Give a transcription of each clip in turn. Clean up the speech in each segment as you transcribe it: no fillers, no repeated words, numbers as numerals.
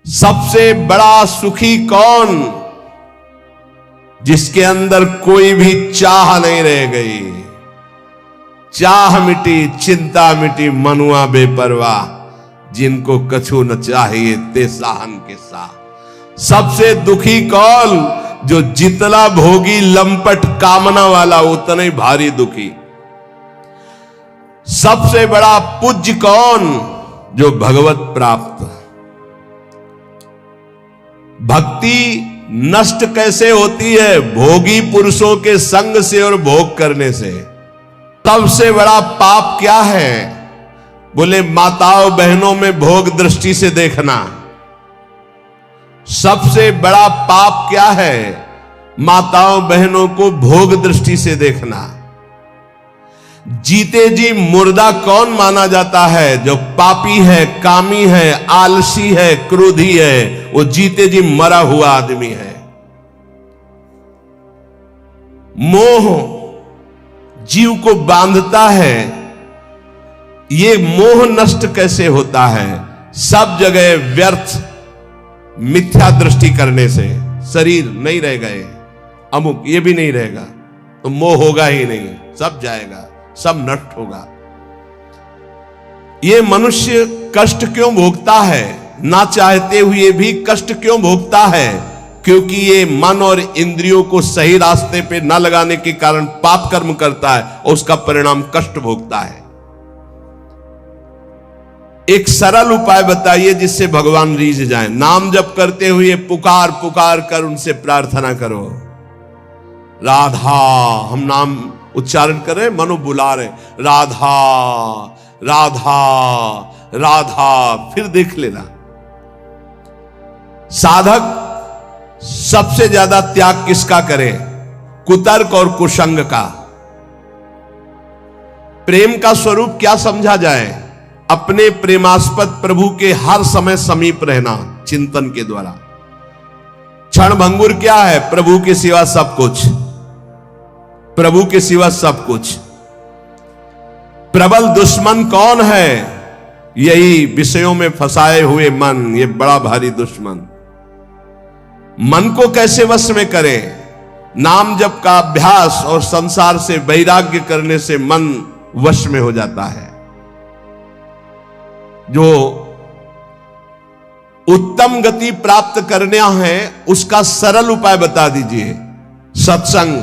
सबसे बड़ा सुखी कौन? जिसके अंदर कोई भी चाह नहीं रह गई। चाह मिटी, चिंता मिटी, मनुआ बेपरवाह, जिनको कछु न चाहिए ते साहन के साथ। सबसे दुखी कौन? जो जितना भोगी लंपट कामना वाला उतना ही भारी दुखी। सबसे बड़ा पूज्य कौन? जो भगवत प्राप्त। भक्ति नष्ट कैसे होती है? भोगी पुरुषों के संग से और भोग करने से। सबसे बड़ा पाप क्या है? बोले माताओं बहनों में भोग दृष्टि से देखना। सबसे बड़ा पाप क्या है? माताओं बहनों को भोग दृष्टि से देखना। जीते जी मुर्दा कौन माना जाता है? जो पापी है, कामी है, आलसी है, क्रोधी है, वो जीते जी मरा हुआ आदमी है। मोह जीव को बांधता है। ये मोह नष्ट कैसे होता है? सब जगह व्यर्थ मिथ्या दृष्टि करने से। शरीर नहीं रह गए, अमुक ये भी नहीं रहेगा, तो मोह होगा ही नहीं, सब जाएगा, सब नष्ट होगा। ये मनुष्य कष्ट क्यों भोगता है? ना चाहते हुए भी कष्ट क्यों भोगता है? क्योंकि ये मन और इंद्रियों को सही रास्ते पे न लगाने के कारण पाप कर्म करता है और उसका परिणाम कष्ट भोगता है। एक सरल उपाय बताइए जिससे भगवान रीझ जाए। नाम जप करते हुए पुकार पुकार कर उनसे प्रार्थना करो। राधा, हम नाम उच्चारण कर रहे, मनो बुला रहे, राधा राधा राधा। फिर देख लेना, साधक सबसे ज्यादा त्याग किसका करे? कुतर्क और कुसंग का। प्रेम का स्वरूप क्या समझा जाए? अपने प्रेमास्पद प्रभु के हर समय समीप रहना चिंतन के द्वारा। क्षण भंगुर क्या है? प्रभु के सिवा सब कुछ, प्रभु के सिवा सब कुछ। प्रबल दुश्मन कौन है? यही विषयों में फंसाए हुए मन, ये बड़ा भारी दुश्मन। मन को कैसे वश में करें? नाम जप का अभ्यास और संसार से वैराग्य करने से मन वश में हो जाता है। जो उत्तम गति प्राप्त करना है उसका सरल उपाय बता दीजिए। सत्संग।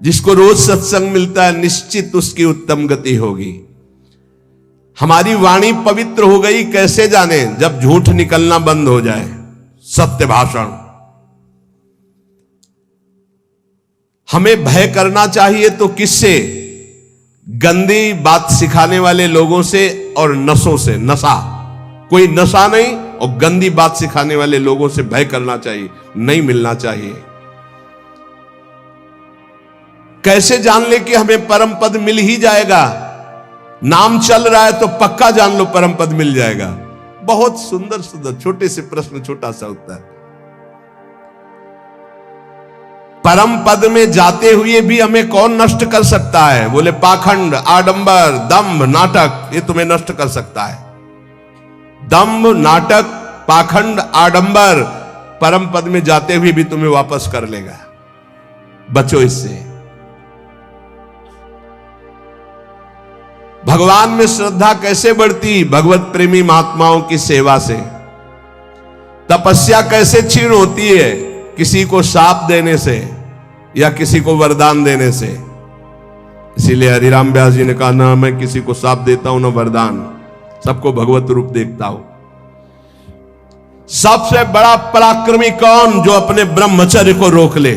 जिसको रोज सत्संग मिलता है निश्चित उसकी उत्तम गति होगी। हमारी वाणी पवित्र हो गई कैसे जाने? जब झूठ निकलना बंद हो जाए, सत्य भाषण। हमें भय करना चाहिए तो किससे? गंदी बात सिखाने वाले लोगों से और नशों से। नशा, कोई नशा नहीं, और गंदी बात सिखाने वाले लोगों से भय करना चाहिए, नहीं मिलना चाहिए। कैसे जान ले कि हमें परम पद मिल ही जाएगा? नाम चल रहा है तो पक्का जान लो परम पद मिल जाएगा। बहुत सुंदर सुंदर छोटे से प्रश्न, छोटा सा उत्तर। परम पद में जाते हुए भी हमें कौन नष्ट कर सकता है? बोले पाखंड, आडंबर, दंभ, नाटक, ये तुम्हें नष्ट कर सकता है। दंभ, नाटक, पाखंड, आडंबर परम पद में जाते हुए भी तुम्हें वापस कर लेगा। बचो इससे। भगवान में श्रद्धा कैसे बढ़ती? भगवत प्रेमी महात्माओं की सेवा से। तपस्या कैसे क्षीण होती है? किसी को शाप देने से या किसी को वरदान देने से। इसीलिए हरिराम व्यास जी ने कहा, ना मैं किसी को शाप देता हूं ना वरदान, सबको भगवत रूप देखता हूं। सबसे बड़ा पराक्रमी कौन? जो अपने ब्रह्मचर्य को रोक ले।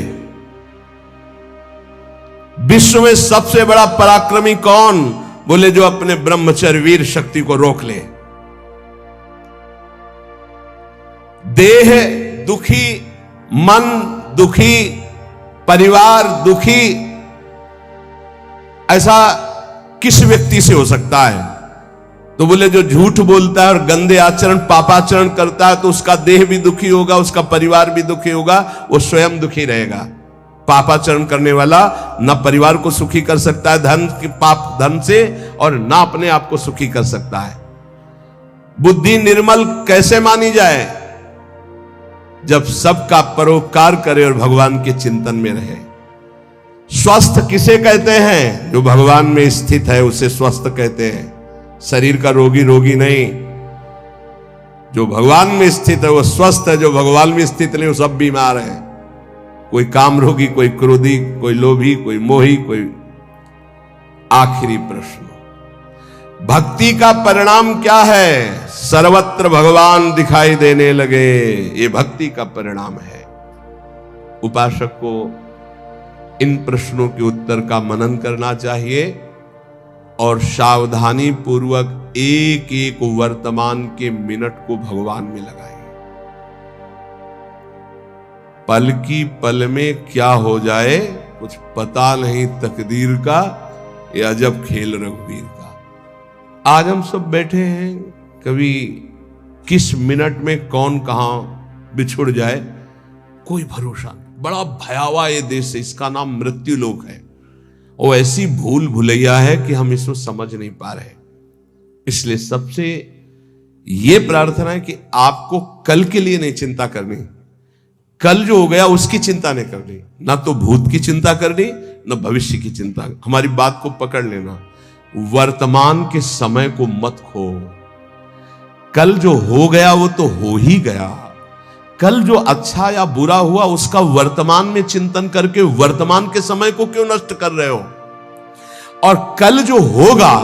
विश्व में सबसे बड़ा पराक्रमी कौन? बोले जो अपने ब्रह्मचर्य वीर शक्ति को रोक ले। देह दुखी, मन दुखी, परिवार दुखी, ऐसा किस व्यक्ति से हो सकता है? तो बोले जो झूठ बोलता है और गंदे आचरण, पापाचरण करता है तो उसका देह भी दुखी होगा, उसका परिवार भी दुखी होगा, वो स्वयं दुखी रहेगा। पापाचरण करने वाला ना परिवार को सुखी कर सकता है धन के पाप धन से, और ना अपने आप को सुखी कर सकता है। बुद्धि निर्मल कैसे मानी जाए? जब सबका परोपकार करे और भगवान के चिंतन में रहे। स्वस्थ किसे कहते हैं? जो भगवान में स्थित है उसे स्वस्थ कहते हैं। शरीर का रोगी रोगी नहीं, जो भगवान में स्थित है वो स्वस्थ है। जो भगवान में स्थित नहीं वो सब बीमार है। कोई काम रोगी, कोई क्रोधी, कोई लोभी, कोई मोही, कोई। आखिरी प्रश्न, भक्ति का परिणाम क्या है? सर्वत्र भगवान दिखाई देने लगे। ये भक्ति का परिणाम है। उपासक को इन प्रश्नों के उत्तर का मनन करना चाहिए और सावधानी पूर्वक एक एक वर्तमान के मिनट को भगवान में लगाए। पल की पल में क्या हो जाए कुछ पता नहीं तकदीर का, ये अजब खेल रघुवीर का। आज हम सब बैठे हैं, कभी किस मिनट में कौन कहां बिछुड़ जाए कोई भरोसा नहीं। बड़ा भयावह ये देश है, इसका नाम मृत्यु लोक है। वो ऐसी भूल भुलैया है कि हम इसको समझ नहीं पा रहे। इसलिए सबसे ये प्रार्थना है कि आपको कल के लिए नहीं चिंता करनी, कल जो हो गया उसकी चिंता नहीं करनी, ना तो भूत की चिंता करनी ना भविष्य की चिंता। हमारी बात को पकड़ लेना, वर्तमान के समय को मत खो। कल जो हो गया वो तो हो ही गया। कल जो अच्छा या बुरा हुआ उसका वर्तमान में चिंतन करके वर्तमान के समय को क्यों नष्ट कर रहे हो? और कल जो होगा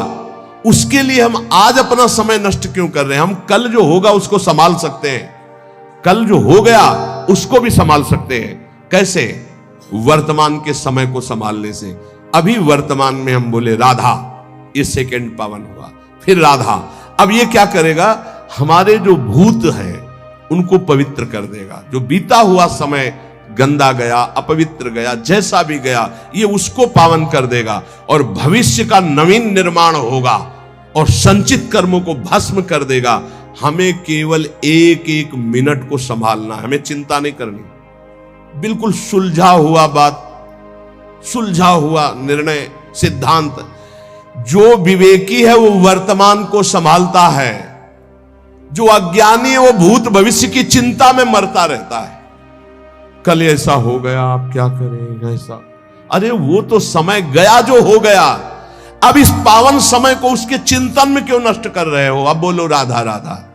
उसके लिए हम आज अपना समय नष्ट क्यों कर रहे हैं? हम कल जो होगा उसको संभाल सकते हैं, कल जो हो गया उसको भी संभाल सकते हैं। कैसे? वर्तमान के समय को संभालने से। अभी वर्तमान में हम बोले राधा, ये सेकंड पावन हुआ, फिर राधा। अब ये क्या करेगा? हमारे जो भूत हैं उनको पवित्र कर देगा। जो बीता हुआ समय गंदा गया, अपवित्र गया, जैसा भी गया, ये उसको पावन कर देगा और भविष्य का नवीन निर्माण होगा और संचित कर्मों को भस्म कर देगा। हमें केवल एक एक मिनट को संभालना है, हमें चिंता नहीं करनी। बिल्कुल सुलझा हुआ बात, सुलझा हुआ निर्णय, सिद्धांत। जो विवेकी है वो वर्तमान को संभालता है, जो अज्ञानी है वो भूत भविष्य की चिंता में मरता रहता है। कल ऐसा हो गया, आप क्या करें ऐसा? अरे वो तो समय गया जो हो गया। अब इस पावन समय को उसके चिंतन में क्यों नष्ट कर रहे हो? अब बोलो राधा राधा।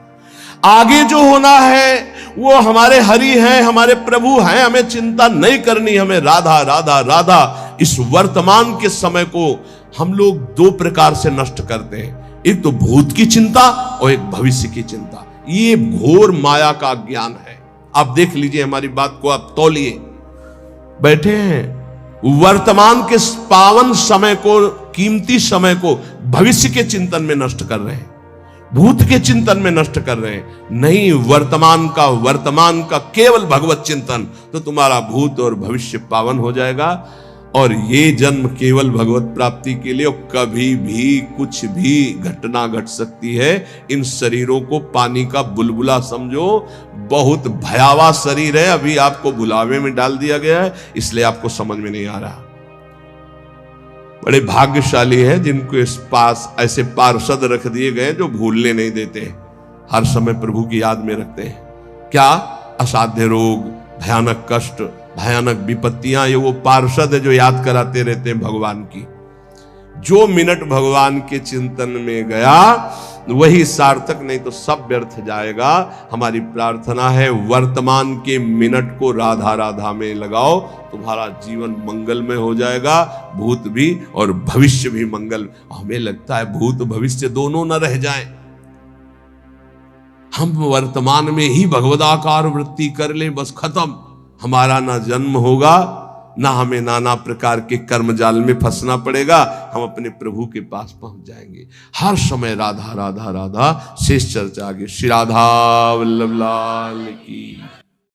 आगे जो होना है वो हमारे हरि हैं, हमारे प्रभु हैं, हमें चिंता नहीं करनी, हमें राधा राधा राधा। इस वर्तमान के समय को हम लोग दो प्रकार से नष्ट करते हैं, एक तो भूत की चिंता और एक भविष्य की चिंता। ये घोर माया का ज्ञान है। आप देख लीजिए, हमारी बात को आप तौलिए। बैठे हैं, वर्तमान के पावन समय को, कीमती समय को भविष्य के चिंतन में नष्ट कर रहे हैं, भूत के चिंतन में नष्ट कर रहे हैं। नहीं, वर्तमान का केवल भगवत चिंतन, तो तुम्हारा भूत और भविष्य पावन हो जाएगा। और ये जन्म केवल भगवत प्राप्ति के लिए, और कभी भी कुछ भी घटना घट सकती है। इन शरीरों को पानी का बुलबुला समझो, बहुत भयावह शरीर है। अभी आपको बुलावे में डाल दिया गया है, इसलिए आपको समझ में नहीं आ रहा। बड़े भाग्यशाली हैं जिनको इस पास ऐसे पार्षद रख दिए गए जो भूलने नहीं देते, हर समय प्रभु की याद में रखते हैं। क्या? असाध्य रोग, भयानक कष्ट, भयानक विपत्तियां, ये वो पार्षद है जो याद कराते रहते हैं भगवान की। जो मिनट भगवान के चिंतन में गया वही सार्थक, नहीं तो सब व्यर्थ जाएगा। हमारी प्रार्थना है वर्तमान के मिनट को राधा राधा में लगाओ, तुम्हारा जीवन मंगलमय हो जाएगा, भूत भी और भविष्य भी मंगल। हमें लगता है भूत भविष्य दोनों न रह जाएं, हम वर्तमान में ही भगवदाकार वृत्ति कर लें, बस खत्म। हमारा ना जन्म होगा, ना हमें नाना प्रकार के कर्म जाल में फंसना पड़ेगा, हम अपने प्रभु के पास पहुंच जाएंगे। हर समय राधा राधा राधा। शेष चर्चा आगे। श्री राधा वल्लभ लाल की।